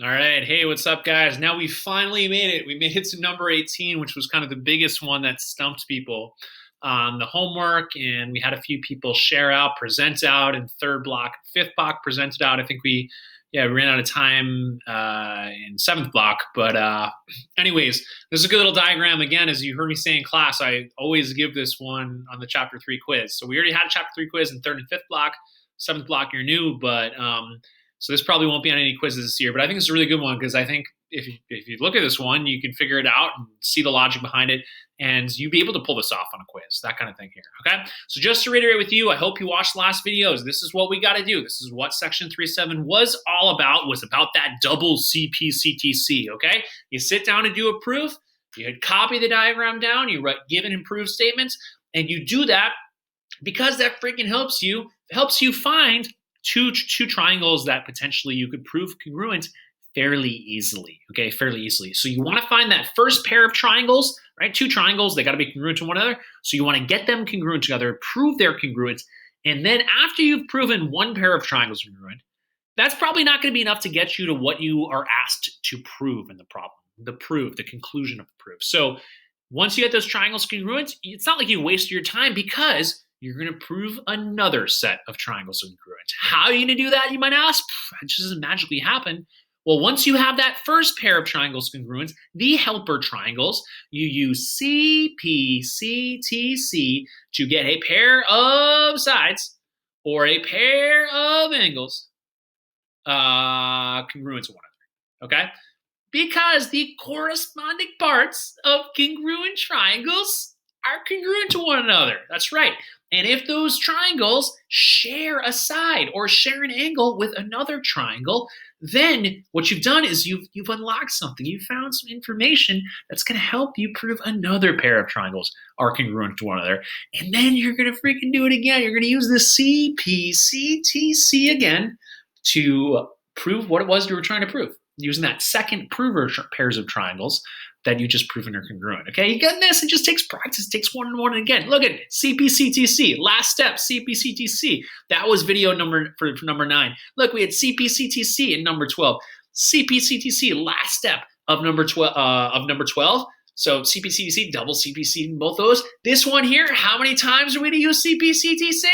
All right. Hey, what's up, guys? Now we finally made it. We made it to number 18, which was kind of the biggest one that stumped people on the homework. And we had a few people share out, present out in third block. Fifth block presented out. I think we ran out of time in seventh block. But anyways, this is a good little diagram. Again, as you heard me say in class, I always give this one on the chapter 3 quiz. So we already had a chapter 3 quiz in third and fifth block. Seventh block, you're new, but so this probably won't be on any quizzes this year, but I think it's a really good one because I think if you look at this one, you can figure it out and see the logic behind it, and you'll be able to pull this off on a quiz, that kind of thing here. Okay, so just to reiterate with you, I hope you watched the last videos. This is what we got to do. This is what Section 3.7 was all about. Was about that double CP/CTC. Okay, you sit down and do a proof. You copy the diagram down. You write given and proof statements, and you do that because that freaking helps you find two triangles that potentially you could prove congruent fairly easily. Okay, fairly easily. So you want to find that first pair of triangles, right? Two triangles, they got to be congruent to one another. So you want to get them congruent together, prove their congruence, and then after you've proven one pair of triangles congruent, that's probably not going to be enough to get you to what you are asked to prove in the problem, the conclusion of the proof. So once you get those triangles congruent, it's not like you wasted your time because you're going to prove another set of triangles congruent. How are you going to do that, you might ask? It just doesn't magically happen. Well, once you have that first pair of triangles congruent, the helper triangles, you use CP/CTC to get a pair of sides or a pair of angles congruent to one another. Okay? Because the corresponding parts of congruent triangles are congruent to one another. That's right. And if those triangles share a side or share an angle with another triangle, then what you've done is you've unlocked something. You've found some information that's going to help you prove another pair of triangles are congruent to one another. And then you're going to freaking do it again. You're going to use the CP/CTC again to prove what it was you were trying to prove, using that second prover pairs of triangles that you just proven are congruent. Okay, you get this? It just takes practice. It takes one and one and again. Look at it. CP/CTC. Last step, CP/CTC. That was video number for number 9. Look, we had CP/CTC in number 12. CP/CTC, last step of number 12. So CP/CTC, double CPC in both those. This one here, how many times are we going to use CP/CTC?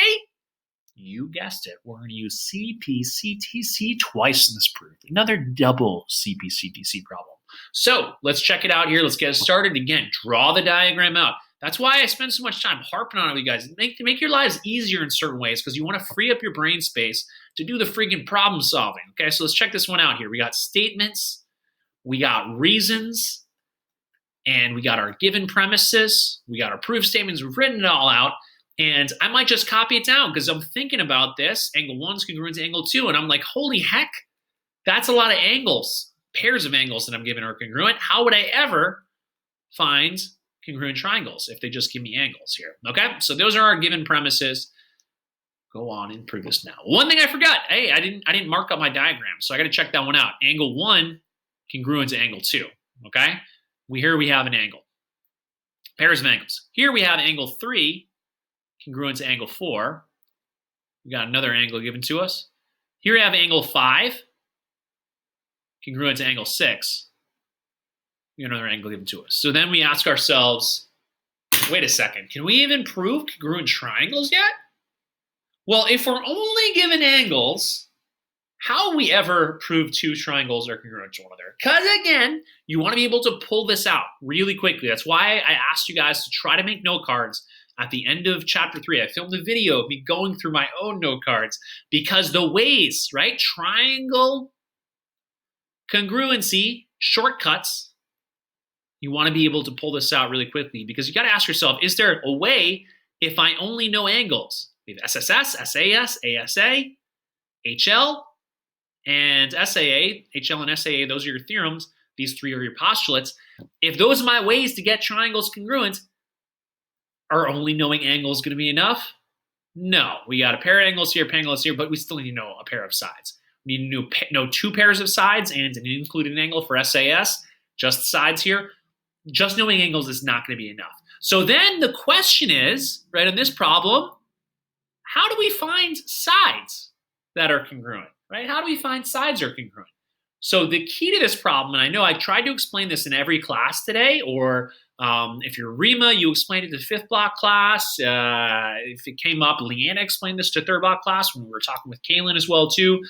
You guessed it. We're going to use CP/CTC twice in this proof. Another double CP/CTC problem. So let's check it out here. Let's get started. Again, draw the diagram out. That's why I spend so much time harping on it with you guys. Make your lives easier in certain ways because you want to free up your brain space to do the freaking problem solving. Okay, so let's check this one out here. We got statements, we got reasons, and we got our given premises. We got our proof statements. We've written it all out. And I might just copy it down because I'm thinking about this. Angle 1 is congruent to angle 2. And I'm like, holy heck, that's a lot of angles. Pairs of angles that I'm given are congruent. How would I ever find congruent triangles if they just give me angles here? Okay, so those are our given premises. Go on and prove this now. One thing I forgot. Hey, I didn't mark up my diagram, so I got to check that one out. Angle 1 congruent to angle 2. Okay, here we have an angle. Pairs of angles. Here we have angle 3 congruent to angle 4. We got another angle given to us. Here we have angle 5 congruent to angle 6. We got another angle given to us. So then we ask ourselves, wait a second, can we even prove congruent triangles yet? Well, if we're only given angles, how will we ever prove two triangles are congruent to one another? Because again, you want to be able to pull this out really quickly. That's why I asked you guys to try to make note cards at the end of chapter 3. I filmed a video of me going through my own note cards because the ways, right? Triangle congruency, shortcuts, you want to be able to pull this out really quickly because you got to ask yourself, is there a way if I only know angles? We have SSS, SAS, ASA, HL, and SAA. HL and SAA, those are your theorems. These three are your postulates. If those are my ways to get triangles congruent, are only knowing angles going to be enough? No. We got a pair of angles here, a pair of angles here, but we still need to know a pair of sides. We need to know two pairs of sides and an included angle for SAS, just sides here. Just knowing angles is not going to be enough. So then the question is, right, in this problem, how do we find sides that are congruent, right? How do we find sides are congruent? So the key to this problem, and I know I tried to explain this in every class today, or if you're REMA, you explained it to fifth block class. If it came up, Leanna explained this to third block class when we were talking with Kaylin as well too.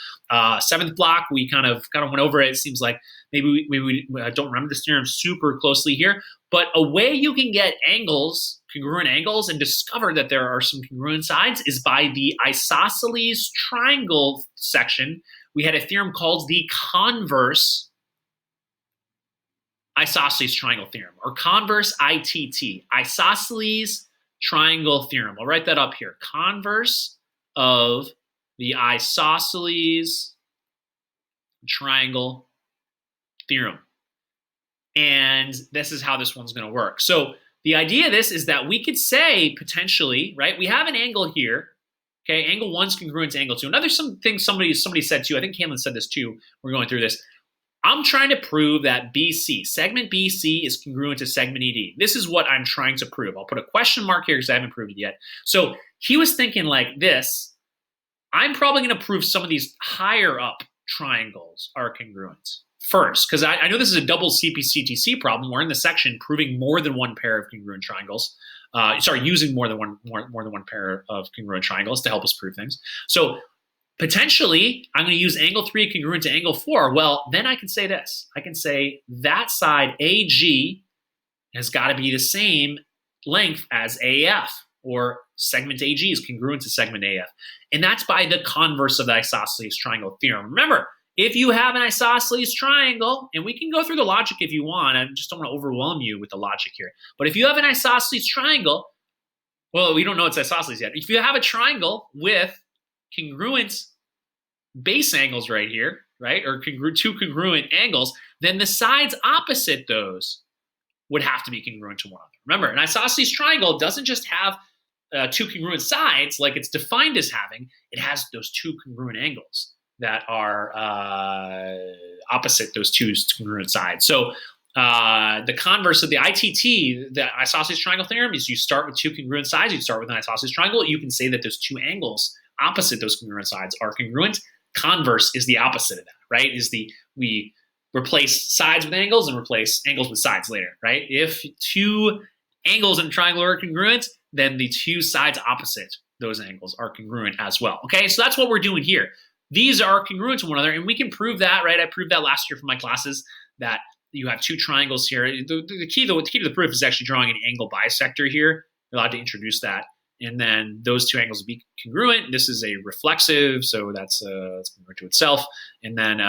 Seventh block, we kind of went over it. It seems like maybe we don't remember this theorem super closely here, but a way you can get angles, congruent angles, and discover that there are some congruent sides is by the isosceles triangle section. We had a theorem called the converse isosceles triangle theorem, or converse ITT, isosceles triangle theorem. I'll write that up here. Converse of the isosceles triangle theorem. And this is how this one's going to work. So the idea of this is that we could say potentially, right, we have an angle here. Okay, angle 1 is congruent to angle 2. Another thing somebody said too, I think Kaylin said this too, we're going through this. I'm trying to prove that BC, segment BC is congruent to segment ED. This is what I'm trying to prove. I'll put a question mark here because I haven't proved it yet. So he was thinking like this, I'm probably going to prove some of these higher up triangles are congruent first, because I know this is a double CPCTC problem. We're in the section proving more than one pair of congruent triangles. Using more than one pair of congruent triangles to help us prove things. So potentially, I'm going to use angle 3 congruent to angle 4. Well, then I can say this. I can say that side AG has got to be the same length as AF, or segment AG is congruent to segment AF. And that's by the converse of the isosceles triangle theorem. Remember, if you have an isosceles triangle, and we can go through the logic if you want, I just don't want to overwhelm you with the logic here. But if you have an isosceles triangle, well, we don't know it's isosceles yet. If you have a triangle with congruent base angles right here, right, or two congruent angles, then the sides opposite those would have to be congruent to one another. Remember, an isosceles triangle doesn't just have two congruent sides like it's defined as having. It has those two congruent angles that are opposite those two congruent sides. So the converse of the ITT, the isosceles triangle theorem, is you start with two congruent sides. You start with an isosceles triangle. You can say that those two angles opposite those congruent sides are congruent. Converse is the opposite of that, right? We replace sides with angles and replace angles with sides later, right? If two angles in a triangle are congruent, then the two sides opposite those angles are congruent as well. Okay, so that's what we're doing here. These are congruent to one another, and we can prove that, right? I proved that last year for my classes, that you have two triangles here. The key to the proof is actually drawing an angle bisector here. You're allowed to introduce that. And then those two angles will be congruent. This is a reflexive, so that's congruent to itself. And then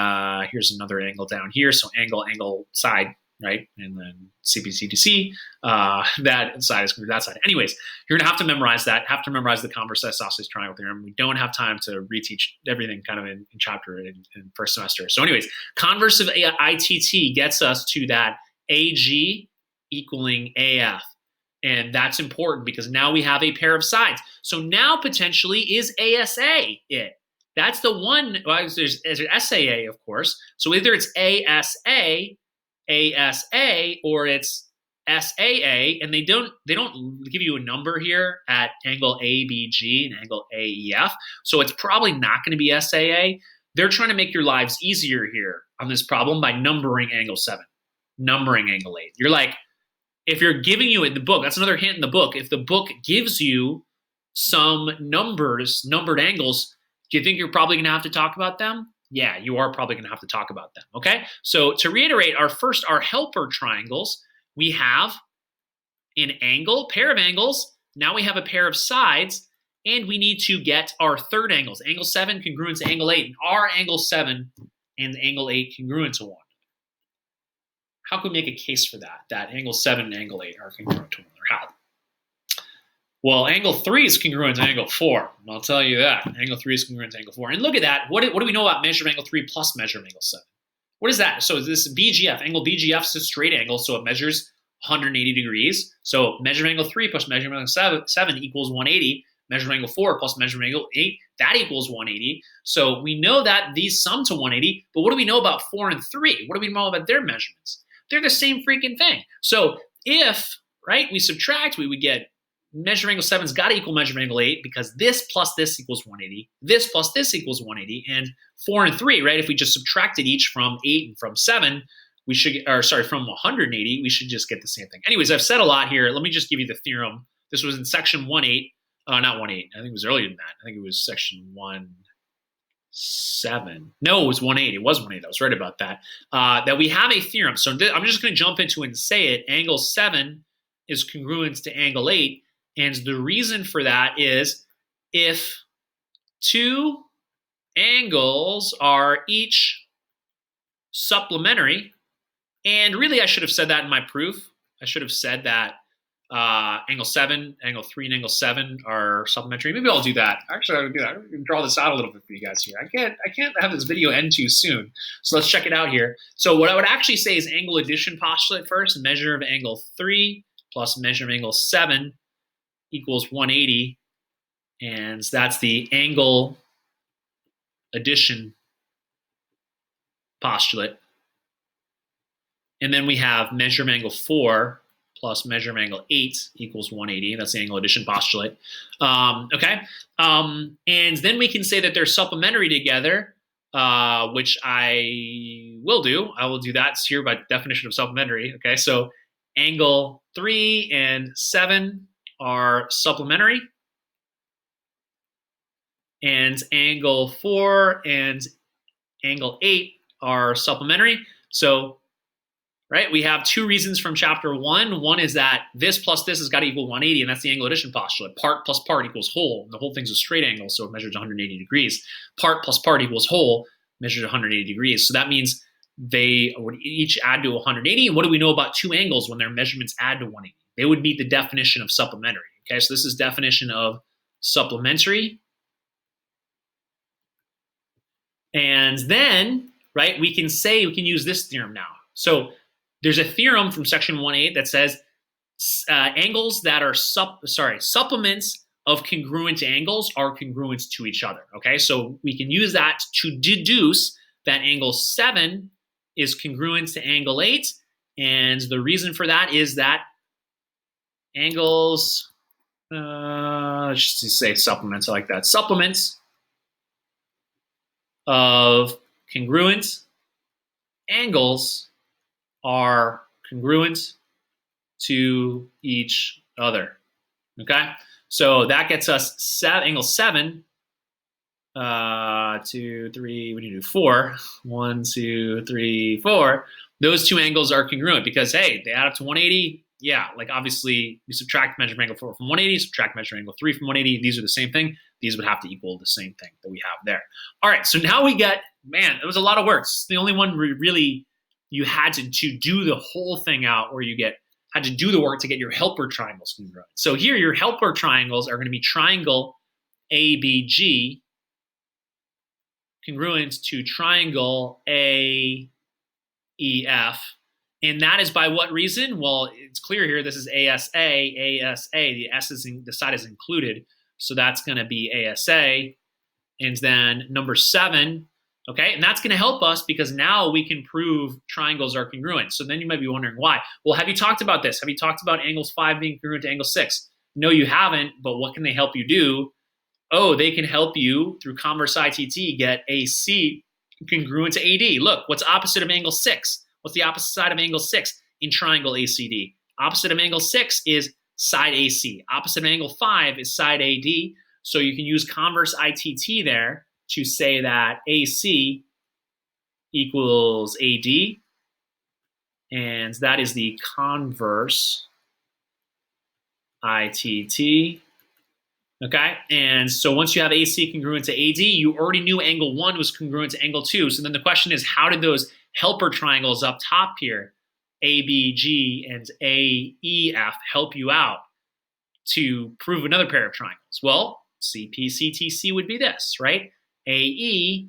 here's another angle down here. So angle, side, right? And then CPC, that side is congruent to that side. Anyways, you're going to have to memorize that, have to memorize the converse isosceles triangle theorem. We don't have time to reteach everything kind of in chapter in first semester. So anyways, converse of ITT gets us to that AG equaling AF. And that's important because now we have a pair of sides. So now potentially is ASA it. That's the one, well, there's SAA, of course. So either it's ASA, or it's SAA, and they don't give you a number here at angle ABG and angle AEF. So it's probably not going to be SAA. They're trying to make your lives easier here on this problem by numbering angle 7, numbering angle 8. You're like, if you're giving you in the book, that's another hint in the book. If the book gives you some numbered angles, do you think you're probably going to have to talk about them? Yeah, you are probably going to have to talk about them, okay? So to reiterate, our helper triangles, we have an angle, pair of angles. Now we have a pair of sides, and we need to get our third angles. Angle 7 congruent to angle 8, and are angle 7 and angle 8 congruent to one? How can we make a case for that angle 7 and angle 8 are congruent to one another? How? Well, angle 3 is congruent to angle 4. I'll tell you that. Angle 3 is congruent to angle 4. And look at that. What do we know about measure of angle 3 plus measure of angle 7? What is that? So this BGF, angle BGF is a straight angle, so it measures 180 degrees. So measure of angle 3 plus measure of angle 7 equals 180. Measure of angle 4 plus measure of angle 8, that equals 180. So we know that these sum to 180, but what do we know about 4 and 3? What do we know about their measurements? They're the same freaking thing. So if, right, we subtract, we would get measure of angle 7's got to equal measure of angle 8 because this plus this equals 180. This plus this equals 180. And 4 and 3, right? If we just subtracted each from 8 and from 7, we should get, or sorry, from 180, we should just get the same thing. Anyways, I've said a lot here. Let me just give you the theorem. This was in section 1.8. Not 1.8. I think it was earlier than that. I think it was section 1.7. No, it was 1.8. It was 1.8. I was right about that. That we have a theorem. So I'm just going to jump into it and say it. Angle 7 is congruent to angle 8. And the reason for that is if two angles are each supplementary, and really I should have said that in my proof. I should have said that angle 7, angle 3, and angle 7 are supplementary. Maybe I'll do that. Actually, I'll do that. I'm going to draw this out a little bit for you guys here. I can't have this video end too soon. So let's check it out here. So what I would actually say is angle addition postulate first. Measure of angle 3 plus measure of angle 7 equals 180. And that's the angle addition postulate. And then we have measure of angle 4 plus measure of angle 8 equals 180. That's the angle addition postulate. Okay. And then we can say that they're supplementary together, which I will do. I will do that. It's here by definition of supplementary. Okay. So angle 3 and 7 are supplementary. And angle 4 and angle 8 are supplementary. So, right, we have two reasons from chapter 1. One is that this plus this has got to equal 180, and that's the angle addition postulate. Part plus part equals whole. And the whole thing's a straight angle, so it measures 180 degrees. Part plus part equals whole, measures 180 degrees. So that means they would each add to 180. And what do we know about two angles when their measurements add to 180? They would meet the definition of supplementary. Okay, so this is definition of supplementary. And then, right, we can use this theorem now. So there's a theorem from section 1.8 that says angles that are supplements of congruent angles are congruent to each other. Okay, so we can use that to deduce that angle 7 is congruent to angle 8. And the reason for that is that angles, let's just say supplements, I like that. Supplements of congruent angles are congruent to each other. Okay, so that gets us angle 7. 2, 3. We need to do 4. 1, 2, 3, 4. Those two angles are congruent because hey, they add up to 180. Yeah, like obviously you subtract measure of angle 4 from 180, subtract measure of angle 3 from 180. These are the same thing. These would have to equal the same thing that we have there. All right, so now we get, man, it was a lot of work. It's the only one where really you had to do the whole thing out, or had to do the work to get your helper triangles congruent. So here, your helper triangles are going to be triangle ABG congruent to triangle AEF. And that is by what reason? Well, it's clear here. This is ASA. The S is the side is included. So that's going to be ASA. And then number 7, okay? And that's going to help us because now we can prove triangles are congruent. So then you might be wondering why. Well, have you talked about this? Have you talked about angles 5 being congruent to angle 6? No, you haven't, but what can they help you do? Oh, they can help you through converse ITT get AC congruent to AD. Look, what's opposite of angle 6? What's the opposite side of angle 6 in triangle ACD? Opposite of angle 6 is side AC. Opposite of angle 5 is side AD. So you can use converse ITT there to say that AC equals AD. And that is the converse ITT. Okay, and so once you have AC congruent to AD, you already knew angle 1 was congruent to angle 2. So then the question is, how did those helper triangles up top here, ABG and AEF, help you out to prove another pair of triangles? Well, CPCTC would be this, right? AE,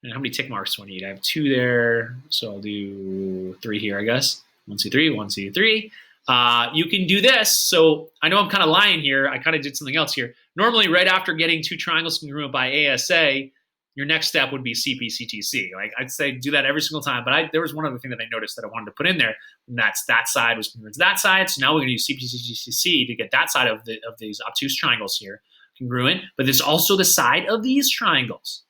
and how many tick marks do I need? I have 2 there, so I'll do 3 here, I guess. 1, 2, 3, 1, 2, 3. You can do this. So I know I'm kind of lying here. I kind of did something else here. Normally, right after getting 2 triangles congruent by ASA, your next step would be CPCTC. Like I'd say do that every single time. But there was one other thing that I noticed that I wanted to put in there, and that's that side was congruent to that side. So now we're going to use CPCTC to get that side of these obtuse triangles here congruent. But there's also the side of these triangles.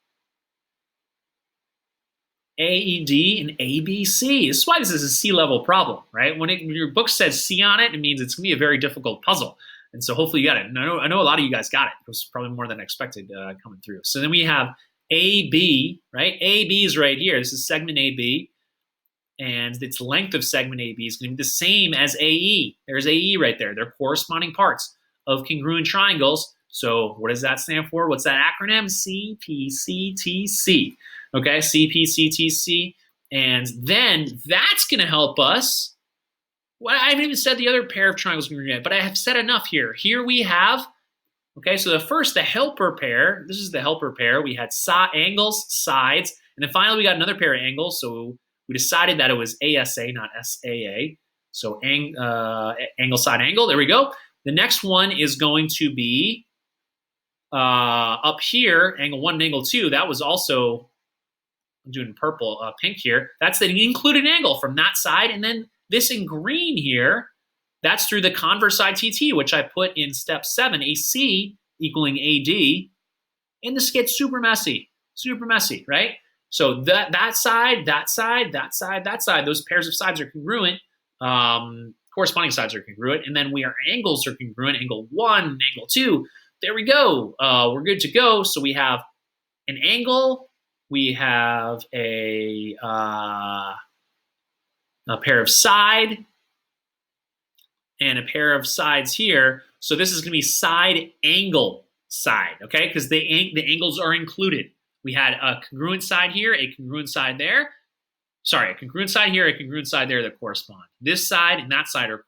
AED and ABC. This is why this is a C-level problem, right? When your book says C on it, it means it's going to be a very difficult puzzle. And so hopefully you got it. And I know a lot of you guys got it. It was probably more than expected coming through. So then we have AB, right? AB is right here. This is segment AB. And its length of segment AB is going to be the same as AE. There's AE right there. They're corresponding parts of congruent triangles. So what does that stand for? What's that acronym? CPCTC. Okay, CPCTC. And then that's going to help us. Well, I haven't even said the other pair of triangles yet, but I have said enough here. Here we have, okay, so the helper pair. This is the helper pair. We had angles, sides, and then finally we got another pair of angles. So we decided that it was ASA, not SAA. So angle, side, angle. There we go. The next one is going to be up here, angle 1 and angle 2. That was also, I'm doing purple, pink here. That's the included angle from that side. And then this in green here, that's through the converse side TT, which I put in step 7, AC equaling AD. And this gets super messy, right? So that side, those pairs of sides are congruent. Corresponding sides are congruent. And then our angles are congruent, angle 1 and angle 2. There we go. We're good to go. So we have an angle. We have a pair of side and a pair of sides here. So this is going to be side angle side, okay? Because the angles are included. We had a congruent side here, a congruent side there. Sorry, a congruent side here, a congruent side there that correspond. This side and that side are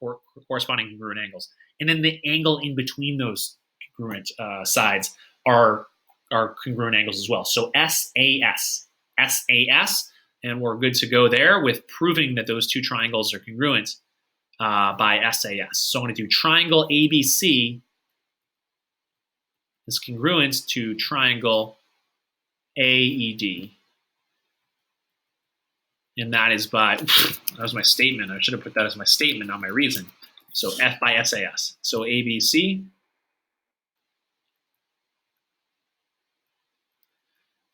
corresponding congruent angles. And then the angle in between those congruent sides are congruent angles as well. So SAS, and we're good to go there with proving that those two triangles are congruent by SAS. So I'm going to do triangle ABC is congruent to triangle AED. And that is that was my statement. I should have put that as my statement, not my reason. So F by SAS. So ABC.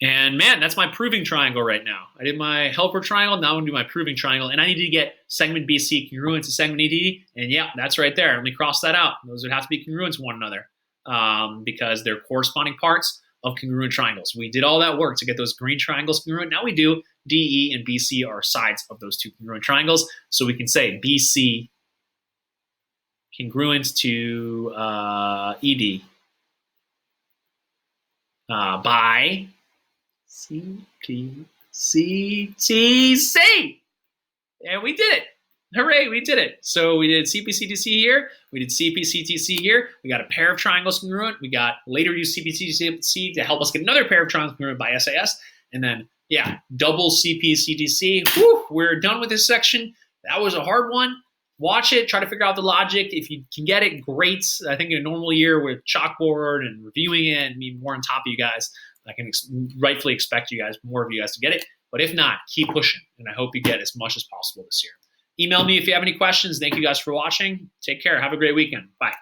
And man, that's my proving triangle right now. I did my helper triangle, now I'm gonna do my proving triangle, and I need to get segment BC congruent to segment ED, and yeah, that's right there. Let me cross that out. Those would have to be congruent to one another because they're corresponding parts of congruent triangles. We did all that work to get those green triangles congruent. Now we do DE and BC are sides of those two congruent triangles, so we can say BC congruent to ED by CPCTC. And we did it. Hooray, we did it. So we did CPCTC here. We did CPCTC here. We got a pair of triangles congruent. We got later use CPCTC to help us get another pair of triangles congruent by SAS. And then, yeah, double CPCTC. Whew, we're done with this section. That was a hard one. Watch it. Try to figure out the logic. If you can get it, great. I think in a normal year with chalkboard and reviewing it and being more on top of you guys, I can rightfully expect more of you guys to get it. But if not, keep pushing. And I hope you get as much as possible this year. Email me if you have any questions. Thank you guys for watching. Take care. Have a great weekend. Bye.